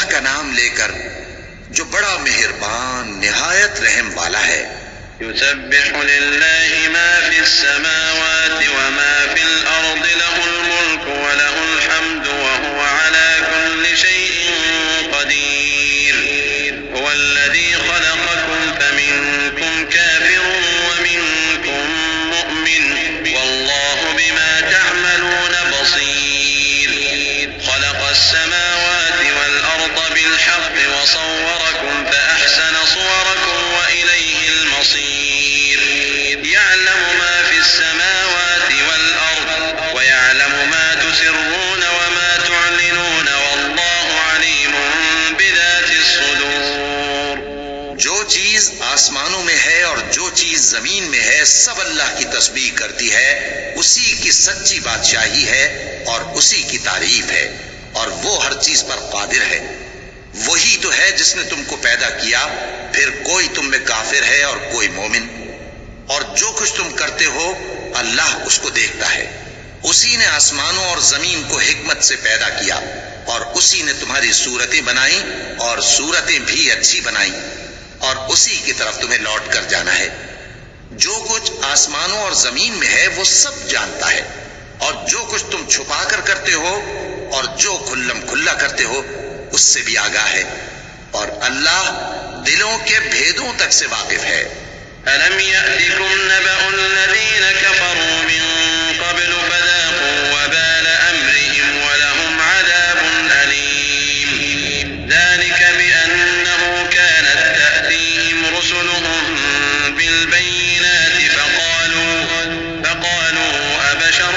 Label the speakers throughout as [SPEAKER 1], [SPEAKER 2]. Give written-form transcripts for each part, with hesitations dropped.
[SPEAKER 1] اللہ کا نام لے کر جو بڑا مہربان نہایت رحم والا ہے۔
[SPEAKER 2] يسبح لله ما في السماوات وما في الأرض له الملك وله الحمد وهو على كل شيء قدير هو الذي خلقكم فمنكم كافر ومنكم مؤمن والله بما تعملون بصير خلق السماوات والأرض بالحق وصوركم فأحسن صوركم وإليه المصير يعلم ما في السماوات والأرض ويعلم ما تسرون وما تعلنون والله عليم بذات الصدور۔
[SPEAKER 1] جو چیز آسمانوں میں ہے اور جو چیز زمین میں ہے سب اللہ کی تسبیح کرتی ہے، اسی کی سچی بادشاہی ہے اور اسی کی تعریف ہے، اور وہ ہر چیز پر قادر ہے۔ وہی تو ہے جس نے تم کو پیدا کیا، پھر کوئی تم میں کافر ہے اور کوئی مومن، اور جو کچھ تم کرتے ہو اللہ اس کو دیکھتا ہے۔ اسی نے آسمانوں اور زمین کو حکمت سے پیدا کیا، اور اسی نے تمہاری صورتیں بنائی اور صورتیں بھی اچھی بنائی، اور اسی کی طرف تمہیں لوٹ کر جانا ہے۔ جو کچھ آسمانوں اور زمین میں ہے وہ سب جانتا ہے، اور جو کچھ تم چھپا کر کرتے ہو اور جو کھلم کھلا کرتے ہو اس سے بھی آگاہ ہے، اور اللہ دلوں کے بھیدوں تک سے واقف ہے۔
[SPEAKER 2] أَلَمْ يَأْتِكُمْ نَبَأُ الَّذِينَ كَفَرُوا مِن قَبْلُ فَذَاقُوا وَبَالَ أَمْرِهِمْ وَلَهُمْ عَذَابٌ أَلِيمٌ ذَلِكَ بِأَنَّهُ كَانَتْ تَأْتِيهِمْ رُسُلُهُم بِالْبَيِّنَاتِ فَقَالُوا أَبَشَرٌ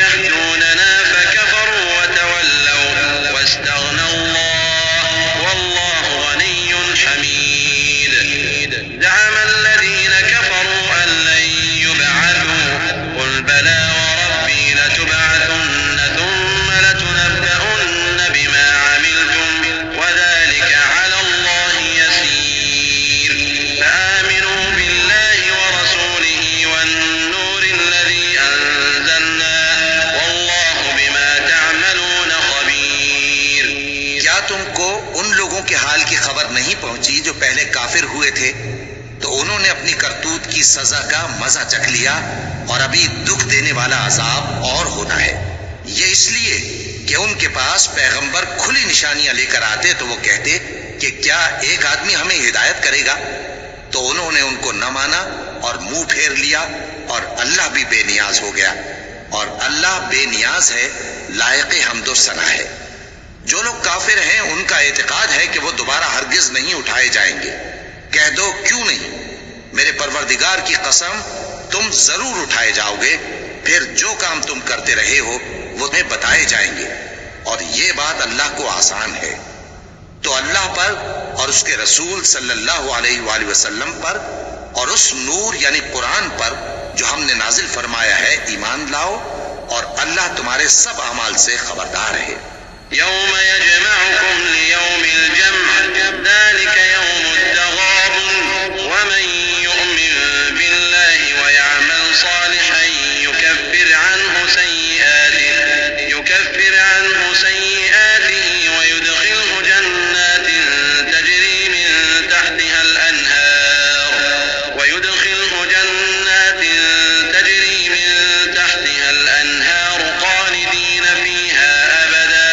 [SPEAKER 2] يَهْدُونَنَا فَكَفَرُوا وَتَوَلَّوْا وَاسْتَغْنَى اللَّهُ وَاللَّهُ غَنِيٌّ حَمِيدٌ زَعَمَ الَّذِينَ كَفَرُوا أَن لَّن يُبْعَثُوا قُلْ بَلَىٰ وَرَبِّي لَتُبْعَثُنَّ ثُمَّ لَتُنَبَّؤُنَّ بِمَا عَمِلْتُمْ وَذَلِكَ عَلَى اللَّهِ يَسِيرٌ فَآمِنُوا بِاللَّهِ وَرَسُولِهِ وَالنُّورِ الَّذِي أَنزَلْنَا وَاللَّهُ بِمَا تَعْمَلُونَ خَبِيرٌ۔
[SPEAKER 1] کیا تم کو ان لوگوں کے حال کی خبر نہیں پہنچی جو پہلے کافر ہوئے تھے؟ تو انہوں نے اپنی کرتوت کی سزا کا مزہ چکھ لیا، اور ابھی دکھ دینے والا عذاب اور ہونا ہے۔ یہ اس لیے کہ ان کے پاس پیغمبر کھلی نشانیاں لے کر آتے تو وہ کہتے کہ کیا ایک آدمی ہمیں ہدایت کرے گا؟ تو انہوں نے ان کو نہ مانا اور منہ پھیر لیا، اور اللہ بھی بے نیاز ہو گیا، اور اللہ بے نیاز ہے، لائق حمد و ثنا ہے۔ جو لوگ کافر ہیں ان کا اعتقاد ہے کہ وہ دوبارہ ہرگز نہیں اٹھائے جائیں گے۔ کہہ دو کیوں نہیں؟ میرے پروردگار کی قسم تم ضرور اٹھائے جاؤ گے، پھر جو کام تم کرتے رہے ہو وہ تمہیں بتائے جائیں گے، اور یہ بات اللہ کو آسان ہے۔ تو اللہ پر اور اس کے رسول صلی اللہ علیہ وآلہ وسلم پر اور اس نور یعنی قرآن پر جو ہم نے نازل فرمایا ہے ایمان لاؤ، اور اللہ تمہارے سب اعمال سے خبردار ہے۔
[SPEAKER 2] يوم يجمعكم ليوم الجمع ذلك يوم التغابن ومن يؤمن بالله ويعمل صالحا يكفر عنه سيئاته ويدخله جنات تجري من تحتها الأنهار خالدين فيها أبدا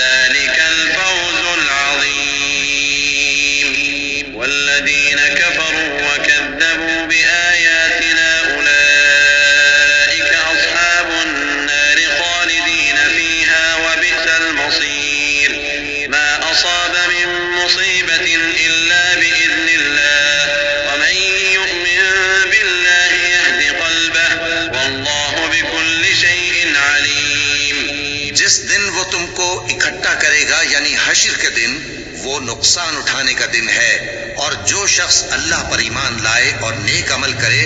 [SPEAKER 2] ذلك الفوز العظيم والذين كفروا وكذبوا بآياتنا أولئك أصحاب النار خالدين فيها وبئس المصير ما أصاب من مصيبة إلا بإذن الله ومن يؤمن بالله يهد قلبه والله بكل شيء عليم۔
[SPEAKER 1] جس دن وہ تم کو اکٹھا کرے گا یعنی حشر کے دن، وہ نقصان اٹھانے کا دن ہے، اور جو شخص اللہ پر ایمان لائے اور نیک عمل کرے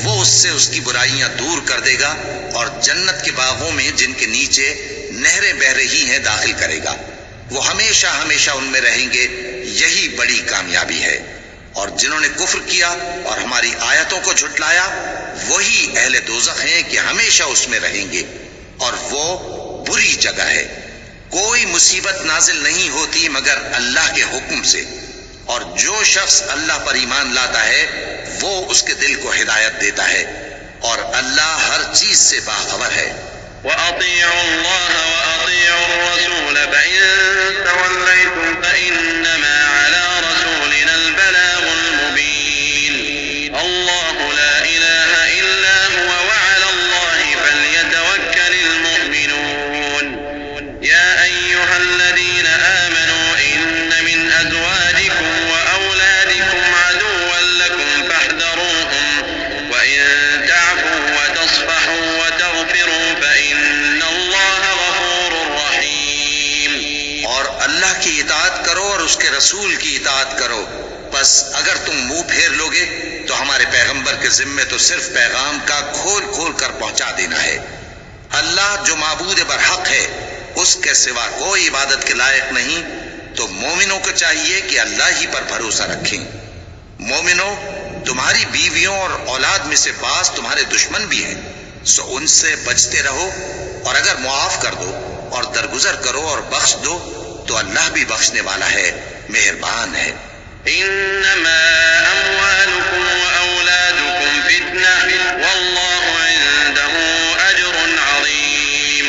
[SPEAKER 1] وہ اس سے اس کی برائیاں دور کر دے گا، اور جنت کے باغوں میں جن کے نیچے نہریں بہ رہی ہیں داخل کرے گا، وہ ہمیشہ ہمیشہ ان میں رہیں گے، یہی بڑی کامیابی ہے۔ اور جنہوں نے کفر کیا اور ہماری آیتوں کو جھٹلایا وہی اہل دوزخ ہیں کہ ہمیشہ اس میں رہیں گے، اور وہ بری جگہ ہے۔ کوئی مصیبت نازل نہیں ہوتی مگر اللہ کے حکم سے، اور جو شخص اللہ پر ایمان لاتا ہے وہ اس کے دل کو ہدایت دیتا ہے، اور اللہ ہر چیز سے باخبر ہے۔
[SPEAKER 2] وَأَطِيعُوا اللَّهَ وَأَطِيعُوا الرَّسُولَ فَإِن تَوَلَّيْتُمْ فَإِنَّمَا عَلَى رَسُولِنَا الْبَلَاغُ الْمُبِينُ اللَّهُ لَا إِلَٰهَ إِلَّا هُوَ وَعَلَى اللَّهِ فَلْيَتَوَكَّلِ الْمُؤْمِنُونَ يَا أَيُّهَا الَّذِينَ آمَنُوا إِنَّ مِنْ أَزْوَاجِكُمْ وَأَوْلَادِكُمْ عَدُوًّا لَّكُمْ فَاحْذَرُوهُمْ وَإِن تَعْفُوا وَتَصْفَحُوا وَتَغْفِرُوا فَإِنَّ اللَّهَ غَفُورٌ رَّحِيمٌ۔
[SPEAKER 1] اور اللہ کی اطاعت کرو اور اس کے رسول کی اطاعت کرو، بس اگر تم منہ پھیر لوگے تو ہمارے پیغمبر کے ذمے تو صرف پیغام کا کھول کھول کر پہنچا دینا ہے۔ اللہ جو معبود برحق ہے، اس کے سوا کوئی عبادت کے لائق نہیں، تو مومنوں کو چاہیے کہ اللہ ہی پر بھروسہ رکھیں۔ مومنوں، تمہاری بیویوں اور اولاد میں سے بعض تمہارے دشمن بھی ہیں، سو ان سے بچتے رہو، اور اگر معاف کر دو اور درگزر کرو اور بخش دو تو اللہ بھی بخشنے والا ہے، مہربان ہے۔
[SPEAKER 2] إنما أموالكم وأولادكم فتنة والله عنده أجر عظيم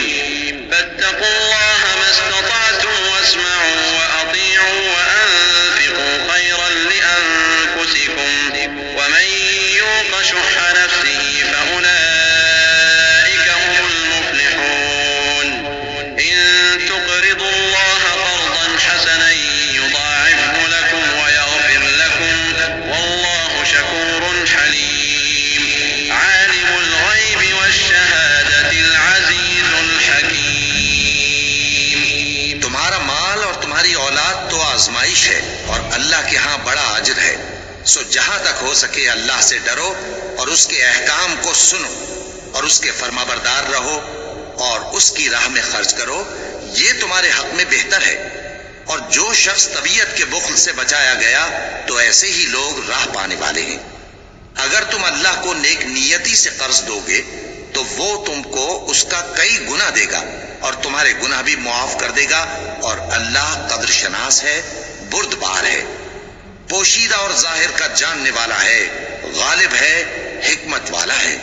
[SPEAKER 2] فاتقوا الله ما استطعتم واسمعوا وأطيعوا وأنفقوا خيرا لأنفسكم ومن يوق شح نفسه فأولئك هم المفلحون إن تقرضوا الله قرضا حسنا يضاعفه لكم ويغفر لكم والله شكور حليم عالم الغيب والشهادة العزيز الحكيم۔
[SPEAKER 1] تمہارا مال اور تمہاری اولاد تو آزمائش ہے، اور اللہ کے ہاں بڑا اجر ہے، سو جہاں تک ہو سکے اللہ سے ڈرو اور اس کے احکام کو سنو اور اس کے فرمانبردار رہو اور اس کی راہ میں خرچ کرو، یہ تمہارے حق میں بہتر ہے۔ اور جو شخص طبیعت کے بخل سے بچایا گیا تو ایسے ہی لوگ راہ پانے والے ہیں۔ اگر تم اللہ کو نیک نیتی سے قرض دو گے تو وہ تم کو اس کا کئی گنا دے گا اور تمہارے گناہ بھی معاف کر دے گا، اور اللہ قدر شناس ہے، بردبار ہے، پوشیدہ اور ظاہر کا جاننے والا ہے، غالب ہے، حکمت والا ہے۔